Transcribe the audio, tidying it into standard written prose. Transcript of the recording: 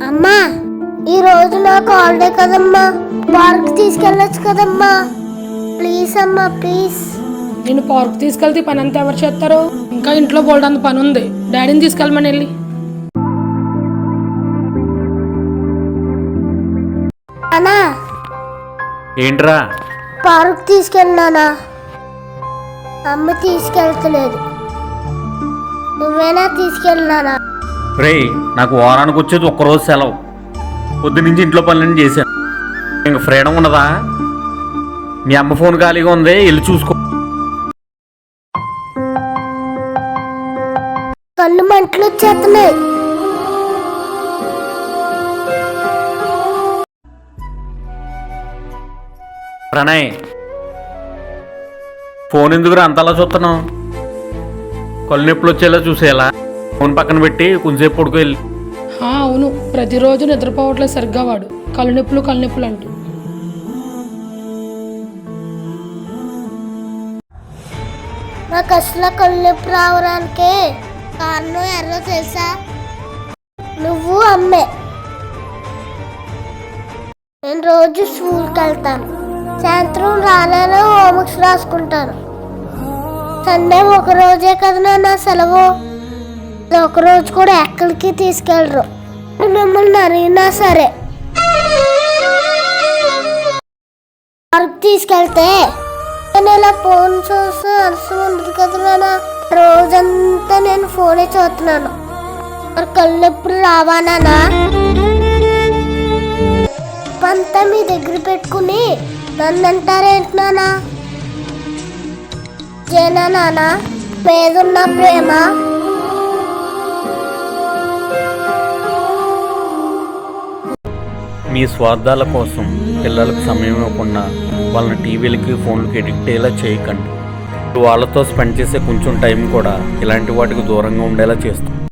అమ్మా, ఈ రోజు నాకు హాలిడే కదమ్మా, పార్క్ తీసుకెళ్ళొచ్చు కదమ్మా. ప్లీజ్ అమ్మా, ప్లీజ్. నేను పార్క్ తీసుకెళ్తే పని అంతా ఎవరు చేస్తారు? ఇంకా ఇంట్లో బోల్డంత పని ఉంది. డాడీని తీసుకెళ్ళమని వెళ్ళి. అన్నా, ఏంట్రా? పార్క్ తీసుకెళ్ళినానా? అమ్మ తీసుకెళ్తలేదు, నువ్వేనా తీసుకెళ్ళినానా? రేయ్, నాకు వారానికి వచ్చేది ఒక్కరోజు సెలవు. పొద్దునుంచి ఇంట్లో పనులన్నీ చేశాను. ఇంక ఫ్రీడమ్ ఉన్నదా? మీ అమ్మ ఫోన్ ఖాళీగా ఉంది, వెళ్ళి చూసుకో. కళ్ళు మంటలు వచ్చేస్తున్నాయి. ప్రణయ్, ఫోన్ ఎందుకురా అంతలా చూస్తున్నావు? కళ్ళు నొప్పులు వచ్చేలా చూసేలా ఫోన్ పక్కన పెట్టి కొంచెంసేపు పడుకో వెళ్ళి. అవును, ప్రతిరోజు నిద్రపోవట్లేదు సరిగ్గా వాడు. కళ్ళు నొప్పులు అంటూ. నాకు అసలు కళ్ళు నొప్పి రావడానికే కారణం ఎవరో తెలుసా? నువ్వు అమ్మే. నేను రోజు స్కూల్కి వెళ్తాను, సాయంత్రం రాలేను, హోంవర్క్స్ రాసుకుంటాను. సండే ఒక రోజే కదా నా సెలవు, ఒకరోజు కూడా ఎక్కడికి తీసుకెళ్ళరు. మిమ్మల్ని అడిగినా సరే పార్క్ తీసుకెళ్తే నేను ఇలా ఫోన్ చూస్తూ అలసి ఉండదు కదా నాన్న. రోజంతా నేను ఫోనే చూస్తున్నాను. మరి కళ్ళు ఎప్పుడు రావానా? అంతా మీ దగ్గర పెట్టుకుని నన్ను అంటారేంటి నాన్న? జేనా నాన్న మీదున్న ప్రేమ? మీ స్వార్థాల కోసం పిల్లలకు సమయం ఇవ్వకుండా వాళ్ళని టీవీలకి ఫోన్లకి ఎడిక్ట్ అయ్యేలా చేయకండి. వాళ్ళతో స్పెండ్ చేసే కొంచెం టైం కూడా ఇలాంటి వాటికి దూరంగా ఉండేలా చేస్తాం.